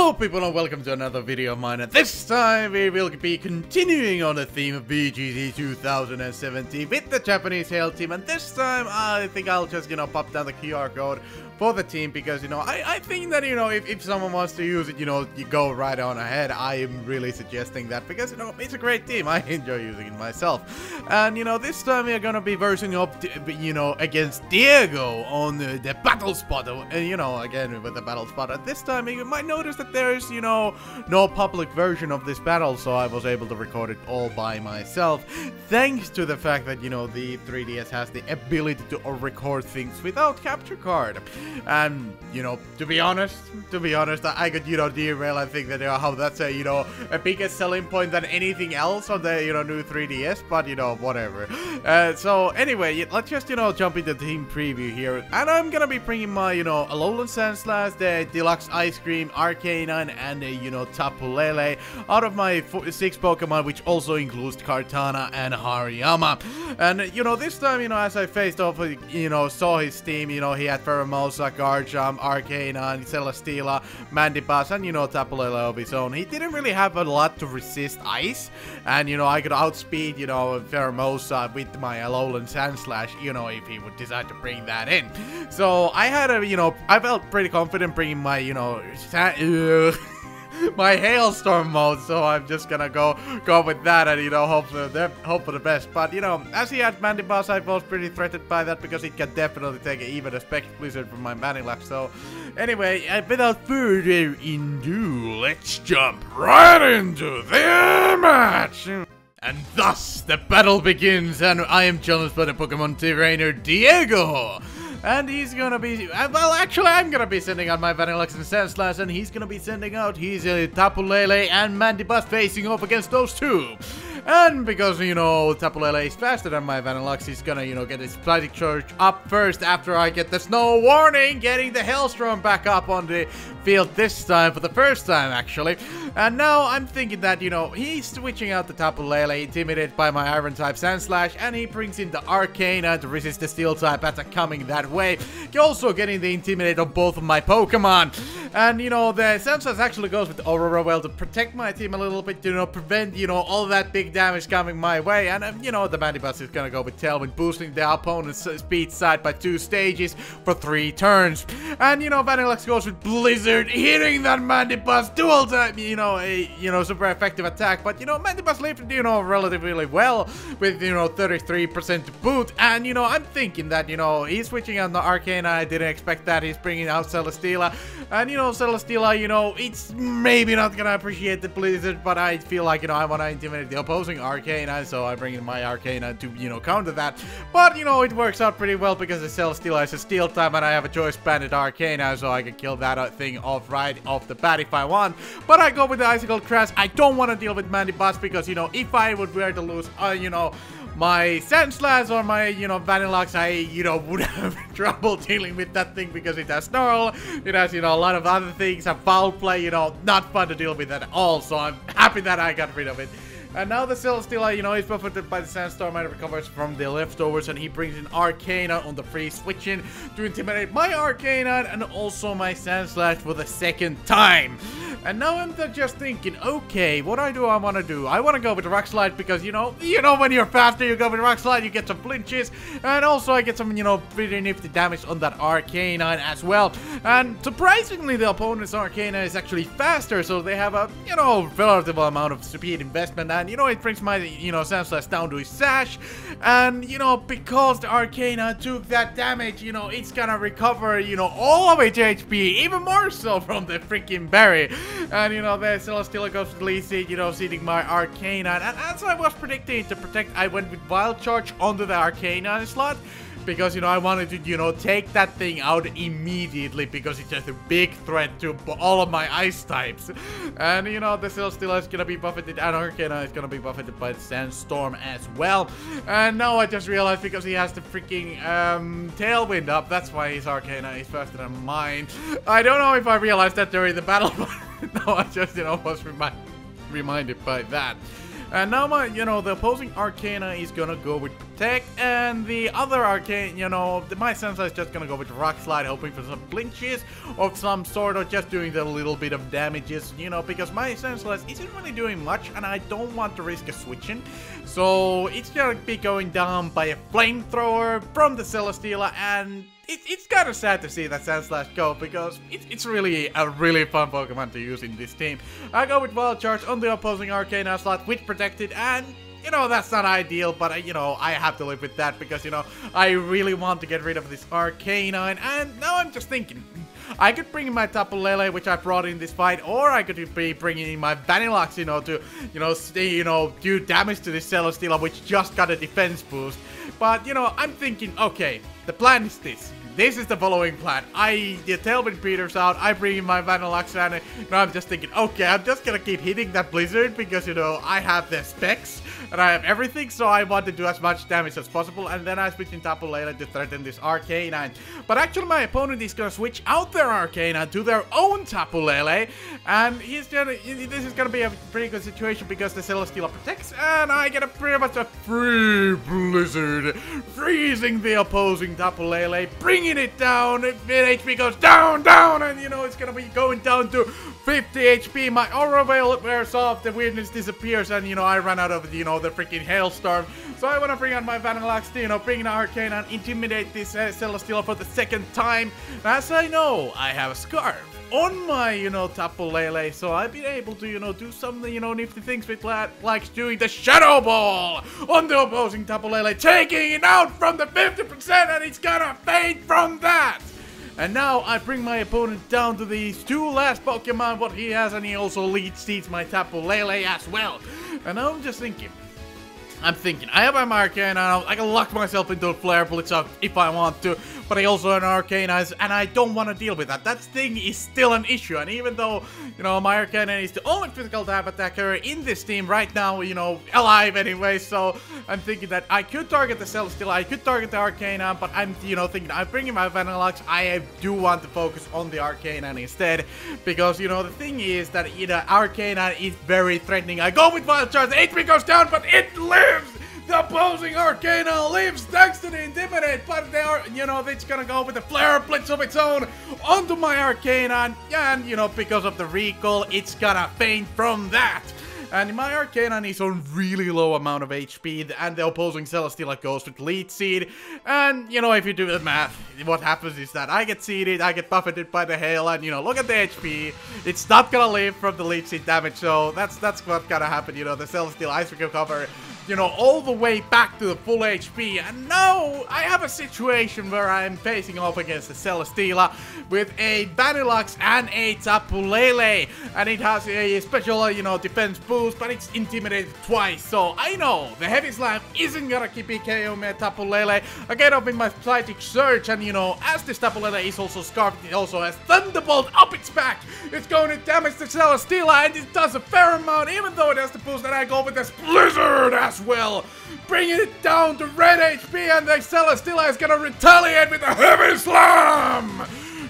Hello people and welcome to another video of mine, and this time we will be continuing on the theme of VGC 2017 with the Japanese Hail team, and this time I think I'll just, pop down the QR code for the team because, I think that, if someone wants to use it, you go right on ahead. I am really suggesting that because, it's a great team. I enjoy using it myself. And, this time we are gonna be versing up, against Diego on the battle spot, and, again with the battle spot. And this time you might notice that there's, no public version of this battle, so I was able to record it all by myself, thanks to the fact that, the 3DS has the ability to record things without capture card. And, to be honest, I could, derail. I think that, how that's a bigger selling point than anything else on the, new 3DS, but, whatever. So, anyway, let's just, jump into the team preview here. And I'm gonna be bringing my, Alolan Sandslash, the Deluxe Ice Cream, Arcanine, and, Tapu Lele out of my 6 Pokemon, which also includes Kartana and Hariyama. And, this time, as I faced off, saw his team, he had Pheromosa, Garchomp, Arcanine, Celesteela, Mandibuzz, and, Tapu Lele of his own. He didn't really have a lot to resist ice, and, I could outspeed, Pheromosa with my Alolan Sandslash, if he would decide to bring that in. So, I had a, I felt pretty confident bringing my, my Hailstorm mode, so I'm just gonna go with that and, hope for the best. But, as he had Mandibuzz, I was pretty threatened by that because it can definitely take even a Spec Blizzard from my Vanilluxe. So, anyway, without further ado, let's jump right into the match! And thus, the battle begins, and I am challenged by the Pokemon trainer Diego! And he's gonna be, well, actually, I'm gonna be sending out my Vanilluxe and Sandslash, and he's gonna be sending out his Tapu Lele and Mandibuzz facing off against those two. And because, Tapu Lele is faster than my Vanilluxe, he's gonna, get his Psychic Charge up first after I get the Snow Warning, getting the Hailstorm back up on the field this time, for the first time, actually. And now I'm thinking that, he's switching out the Tapu Lele, intimidated by my Iron-type Sandslash, and he brings in the Arcana to resist the Steel-type attack coming that way. Also getting the Intimidate of both of my Pokemon. And, the Sandslash actually goes with Aurora well to protect my team a little bit, prevent, all that big damage coming my way. And, the Mandibuzz is gonna go with Tailwind, boosting the opponent's speed side by 2 stages for 3 turns. And, Vanilluxe goes with Blizzard, hitting that Mandibuzz dual time, a, super effective attack. But, Mandibuzz lived, relatively well with, 33% to boot. And, I'm thinking that, he's switching on the Arcana. I didn't expect that. He's bringing out Celesteela. And, Celesteela, it's maybe not gonna appreciate the Blizzard, but I feel like, I want to intimidate the opposing Arcana, so I bring in my Arcana to, counter that. But, it works out pretty well because the Celesteela is a Steel type, and I have a Choice Banded Arcana, so I can kill that thing off right off the bat if I want. But I go with the Icicle Crash. I don't want to deal with Mandibuzz because, if I would were to lose, my Sandslash or my, Vanilluxe, I, would have trouble dealing with that thing because it has Snarl, it has, a lot of other things, and Foul Play, not fun to deal with at all, so I'm happy that I got rid of it. And now the Celesteela, is buffeted by the Sandstorm and recovers from the leftovers, and he brings in Arcana on the free switching to intimidate my Arcana and also my Sandslash for the 2nd time. And now I'm just thinking, okay, what do I want to do? I want to go with Rock Slide because, when you're faster, you go with Rock Slide, you get some flinches, and also I get some, pretty nifty damage on that Arcanine as well. And surprisingly, the opponent's Arcana is actually faster, so they have a, relative amount of speed investment. And, it brings my, Sandslash down to his Sash. And, because the Arcana took that damage, it's gonna recover, all of its HP, even more so from the freaking berry. And, the Celesteela goes with Leaf Seed, seeding my Arcana. And as I was predicting to protect, I went with Wild Charge onto the Arcana slot. Because, I wanted to, take that thing out immediately because it's just a big threat to all of my ice types. And, the Celesteela is gonna be buffeted and Arcana is gonna be buffeted by the Sandstorm as well. And now I just realized because he has the freaking Tailwind up, that's why his Arcana is faster than mine. I don't know if I realized that during the battle, but no, I just, was reminded by that. And now my, the opposing Arcana is gonna go with Protect, and the other Arcane, my Sandslash is just gonna go with Rock Slide, hoping for some flinches of some sort, or just doing the little bit of damages, because my Sandslash isn't really doing much, and I don't want to risk a switching. So it's gonna be going down by a Flamethrower from the Celesteela, and it's kind of sad to see that Sandslash go, because it's really a really fun Pokemon to use in this team. I go with Wild Charge on the opposing Arcana slot with Protected, and that's not ideal, but I have to live with that because, I really want to get rid of this Arcanine, and now I'm just thinking, I could bring in my Tapu Lele, which I brought in this fight, or I could be bringing in my Vanilluxe, to, do damage to this Celesteela, which just got a defense boost. But, I'm thinking, okay, the plan is this. This is the following plan. The Tailwind Peters out, I bring in my Vanilluxe, and I'm just thinking, okay, I'm just gonna keep hitting that Blizzard because, I have the specs and I have everything, so I want to do as much damage as possible, and then I switch in Tapu Lele to threaten this Arcanine. But actually my opponent is gonna switch out their Arcanine to their own Tapu Lele, and this is gonna be a pretty good situation because the Celesteela protects, and I get pretty much a free Blizzard, freezing the opposing Tapu Lele, bringing it down. HP goes down, and it's gonna be going down to 50 HP. My Aurora wears off, the weirdness disappears, and I run out of the freaking Hailstorm. So I want to bring out my Vanilluxe to bring an Arcane and intimidate this Celesteela for the second time. As I know, I have a Scarf on my Tapu Lele, so I've been able to do some nifty things with like doing the Shadow Ball on the opposing Tapu Lele, taking it out from the 50%, and it's gonna faint from that. And now I bring my opponent down to these two last Pokemon, what he has, and he also lead seeds my Tapu Lele as well. And I'm just thinking, I have my Arcane, and I can lock myself into a Flare Blitz if I want to, but I also have an Arcane, and I don't want to deal with that. That thing is still an issue, and even though, my Arcane is the only physical type attacker in this team right now, alive anyway, so I'm thinking that I could target the Celesteela, I could target the Arcane, but I'm, thinking I'm bringing my Vanilluxe. I do want to focus on the Arcane instead, because, the thing is that, Arcane is very threatening. I go with Wild Charge, the HP goes down, but it lives! The opposing Arcana lives thanks to the Intimidate, but they are, it's gonna go with a Flare Blitz of its own onto my Arcana, and, because of the recall, it's gonna faint from that. And my Arcanine is on really low amount of HP, and the opposing Celesteela goes with Lead Seed. And, if you do the math, what happens is that I get seeded, I get buffeted by the Hail, and, look at the HP. It's not gonna live from the Lead Seed damage, so that's what's gonna happen, the Celesteela Ice Recover, all the way back to the full HP. And now I have a situation where I'm facing off against the Celesteela with a Vanilluxe and a Tapu Lele, and it has a special, defense boost, but it's intimidated twice. So I know the Heavy Slam isn't gonna keep KO me Tapu Lele. I get up in my Psychic Surge, and as this Tapu Lele is also Scarfed, it also has Thunderbolt up its back. It's going to damage the Celesteela, and it does a fair amount, even though it has the boost that I go with this Blizzard as well, bringing it down to red HP, and the Celesteela is gonna retaliate with a Heavy Slam,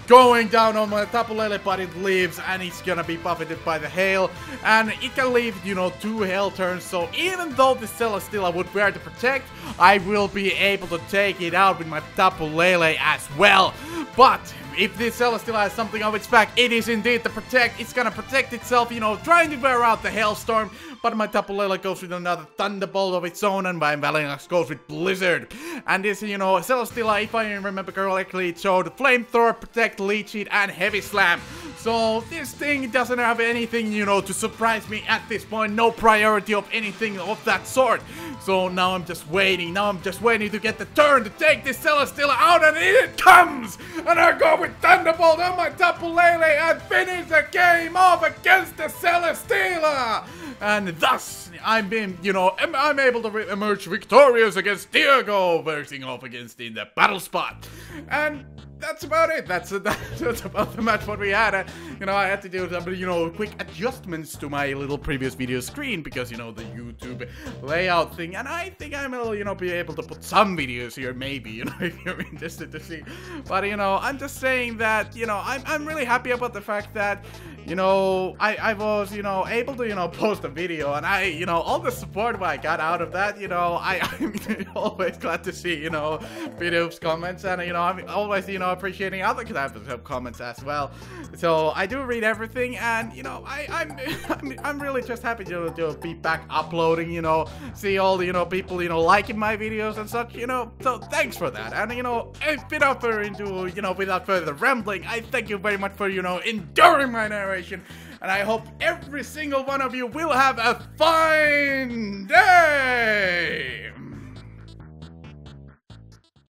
going down on my Tapu Lele, but it lives, and it's gonna be buffeted by the Hail, and it can leave, 2 Hail turns, so even though the Celesteela would wear to Protect, I will be able to take it out with my Tapu Lele as well. But if this Celesteela has something on its back, it is indeed the Protect. It's gonna protect itself, trying to wear out the Hailstorm, but my Tapu Lele goes with another Thunderbolt of its own, and my Vanilluxe goes with Blizzard. And this, Celesteela, if I remember correctly, it showed Flamethrower, Protect, Leech Seed, and Heavy Slam. So this thing doesn't have anything, to surprise me at this point. No priority of anything of that sort. So now I'm just waiting. To get the turn to take this Celesteela out, and it comes! And I go with Thunderbolt on my Tapu Lele and finish the game off against the Celesteela! And thus, I'm able to emerge victorious against Diego, versing off against in the battle spot. And that's about it. That's about the match what we had. I had to do some, quick adjustments to my little previous video screen because, the YouTube layout thing. And I think I will, be able to put some videos here, maybe, if you're interested to see. But, I'm just saying that, I'm really happy about the fact that, you know, I was, you know, able to, you know, post a video, and you know, all the support I got out of that, you know, I'm always glad to see, you know, videos, comments, and, you know, I'm always, you know, appreciating other types of comments as well. So I do read everything, and, you know, I'm really just happy to be back uploading, you know, see all the, you know, people, you know, liking my videos and such, you know, so thanks for that. And, you know, without further rambling, I thank you very much for, you know, enduring my narration, and I hope every single one of you will have a fine day!